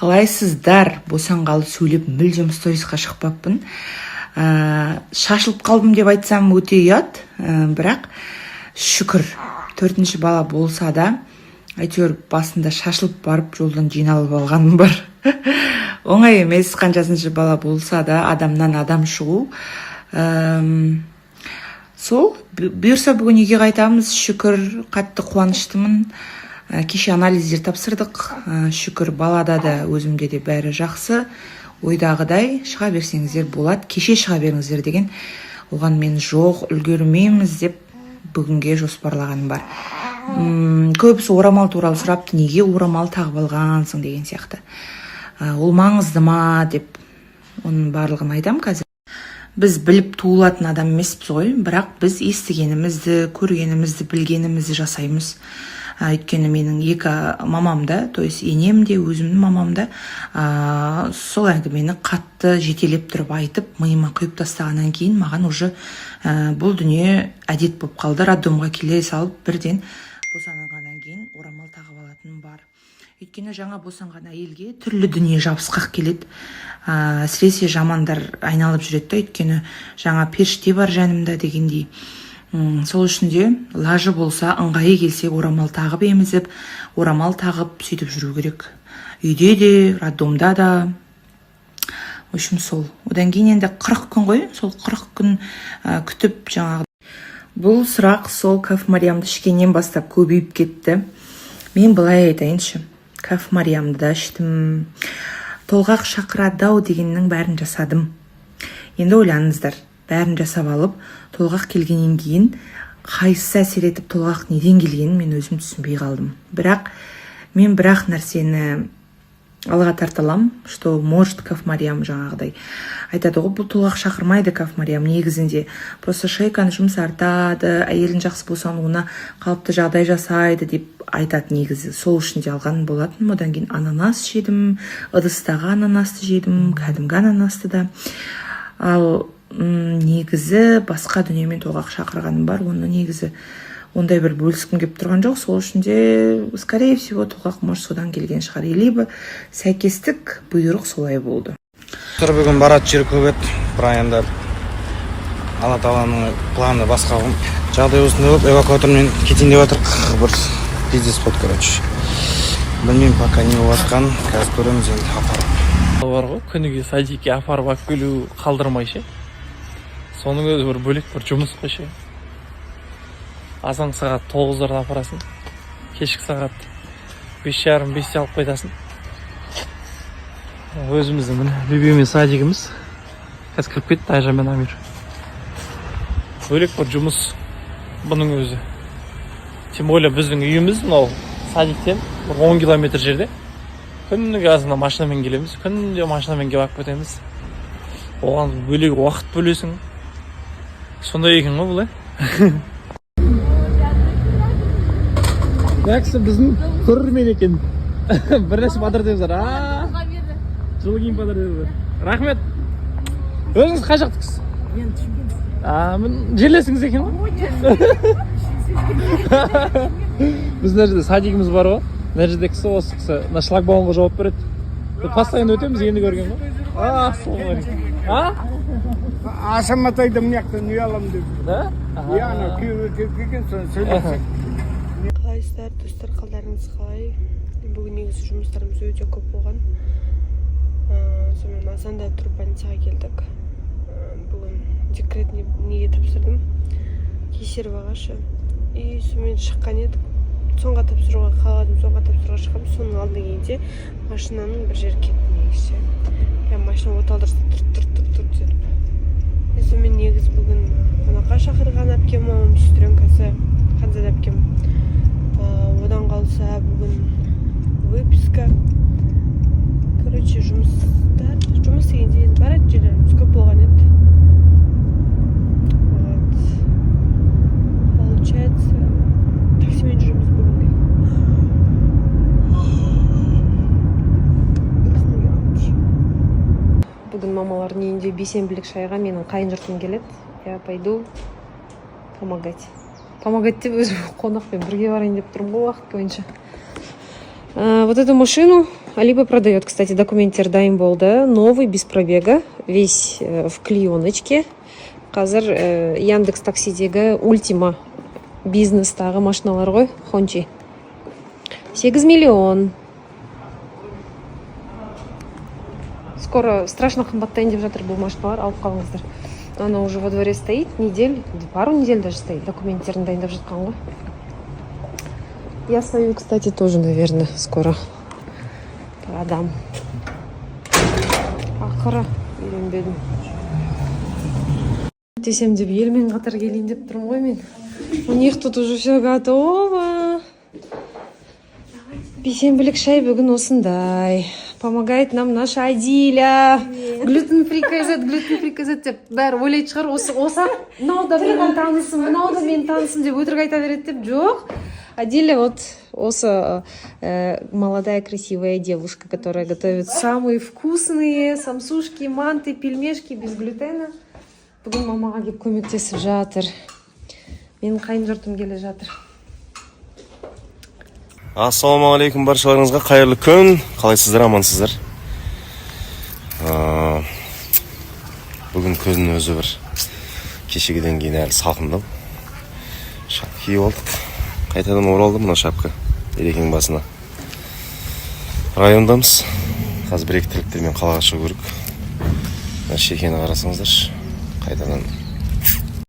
Қалайсыздар? Босанғалы сөйлеп мүлдем сторисқа шықпаппын. Шашылып қалдым деп айтсам өте ұят, бірақ шүкір 4-ші бала болса да, әйтеуір басында шашылып барып жолдан жиналып алғаным бар. Оңай емес, қаншасыншы бала болса да адамнан адам шығу. Сол, бұйырса бүгін үйге қайтамыз, шүкір, қатты қуаныштымын. Кеше анализдер тапсырдық, шүкір, балада да өзімде де бәрі жақсы. Ойдағыдай шыға берсеңіздер болады, кеше шыға беріңіздер деген. Оған мен жоқ, үлгермейміз деп бүгінге жоспарлағаным бар. Көбісі орамал туралы сұрапты, неге орамал тағып алғансың деген сияқты. Ол маңызды ма деп, оның барлығын айтам қазір. Біз біліп туылатын адам емеспіз ғой, бірақ біз естігенімізді, көргенімізді, білгенімізді жасаймыз. Өйткені менің екі мамам да, то есть енем де, өзімнің мамам да сол әңгімені қатты жетелеп тұрып айтып, миыма құйып тастағаннан кейін маған уже бұл дүние әдет болып қалды. Роддомға келе салып бірден босанғаннан кейін орамал тағып алатыным бар. Өйткені жаңа босанған әйелге түрлі дүние жабысқақ келеді. Әсіресе жамандар айналып жүреді, өйткені жаңа періште бар жанымда дегендей. Сол үшін де лажы болса, ыңғайы келсе орамал тағып емізіп, орамал тағып сөйтіп жүру керек. Үйде де, роддомда да. В общем, сол. Одан кейін енді 40 күн ғой, сол 40 күн күтіп жаңағы. Бұл сұрақ сол Каф Мариямды ішкеннен бастап көбейіп кетті. Мен былай айтайыншы, Каф Мариямды да іштім. Толғақ шақырады-ау дегеннің бәрін жасадым. Енді ойланыңыздар, бәрін жасап алып, толғақ келгеннен кейін қайсысы әсер етіп толғақ неден келгенін мен өзім түсінбей қалдым. Бірақ мен бірақ нәрсені алға тарталам, что может Каф Мариям жаңағыдай айтады ғой, бұл толғақ шақырмайды Каф Мариям негізінде. Просто шейканы жұмсартады, әйелін жақсы босануына қалыпты жағдай жасайды деп айтады негізі. Сол үшін де алған болатын. Одан кейін ананас жедім, ыдыстағы ананасты жедім, кәдімгі ананасты да. Ал негізі басқа дүниемен толғақ шақырғаным бар. Оны негізі ондай бір бөліскім кеп тұрған жоқ. Сол үшін де, скорее всего, толғақ может содан келген шығар. Либо сәйкестік бұйрық солай болды. Бүгін барат жер көп еді, бірақ енді Алла Тағаланың планы басқа ғой. Жағдай осындай болып, эвакуатормен кетейін деп жатырық. Бір бизнес болды, короче. Білмеймін, пока не болып жатқан, қазір көреміз енді апарып. Бар ғой, күніге садикке апарып алып келу қалдырмай ше. Соның өзі бір бөлек бір жұмыс қой ше. Азан сағат 9-дарда апарасың, кешкі сағат 5:30-5-те алып қайтасың. Өзіміздің любимый садигіміз қазір кіріп кетті, Айжан мен Амир. Бөлек бір жұмыс бұның өзі. Тем более біздің үйіміз мынау садиктен 10 километр жерде. Күніге азында машинамен келеміз, күнде машинамен келіп алып кетеміз. Оған бөлек уақыт бөлесің. Сондай екен ғой бұлай. Нәкісі біздің көрермен екен. Бір нәрсе падыр деп зар. Жылы кейін падыр деп зар. Рахмет. Өзіңіз қай жақтықсыз? Мен Шымкент. Мен жерлесіңіз екен ғой. Біздің жерде садигіміз бар ғой. Мына жерде кісі осы кісі на шлагбаумға жауап береді. Постоянно өтеміз, енді көрген ғой. Сол Асаматайды мынаяқтан үй алам деп. Да? Ана күйеуі келген соң сөйлесек. Қалайсыздар, достар, қалдарыңыз қалай? Бүгін негізі жұмыстарымыз өте көп болған. Сонымен азанда тұрып больницаға келдік. Бүгін декрет неге тапсырдым. Кесарево-ға. И сонымен шыққан едік. Соңға тапсыруға қаладым, соңға тапсыруға шыққам. Соның алдына келгенде машинаның бір жері кетті негізі. Машина оталдырса тұр деді. Сонымен негізі бүгін қонаққа шақырған әпкем, мамам, сестренкасы, Ханзада әпкем. Одан қалса бүгін выписка. Короче, жұмыс дегенде енді барат жерлеріміз көп болған еді. Получается, таксимен жүреміз бүгінге. Бүгін мамалардың үйінде бейсенбілік шайға менің қайын жұртым келеді. Я пойду помогать. Помогать деп өзім қонақпен бірге барайын деп тұрмын ғой уақыт бойынша. Вот эту машину Алибо продает, кстати, документтер дайын болды. Новый, без пробега, весь в клееночке. Қазір Яндекс таксидегі ультима бизнестағы машиналар ғой, Хончи. 8 миллион. Скоро страшно қымбаттайын деп жатыр бұл машиналар, алып қалыңыздар. Она уже во дворе стоит, пару недель даже стоит, документтерін дайындап жатқан ғой. Я свою, кстати, тоже, наверное, скоро продам. Ақыры үйренбедім. Десем деп елмен қатар келейін деп тұрмын ғой мен. У них тут уже все готово. Бейсенбілік шай бүгін осындай. Помогает нам наша Адиля. Глютен-фри KZ деп бәрі ойлайды шығар. Осы мынау да менің танысым, мынау да менің танысым деп өтірік айта береді деп. Жоқ. Адиля вот осы молодая красивая девушка, которая готовит самые вкусные самсушки, манты, пельмешки без глютена. Бүгін мамаға келіп көмектесіп жатыр. Менің қайын жұртым келе жатыр. Ассалаумағалейкум баршаларыңызға қайырлы күн. Қалайсыздар, амансыздар? Бүгін көздің өзі бір кешегіден кейін әлі салқындау. Шапка киіп алдық. Қайтадан оралды мына шапка Ерекең басына. Райондамыз. Қазір бір-екі тірліктермен қалаға шығу керек. Шекені қарасаңыздаршы. Қайтадан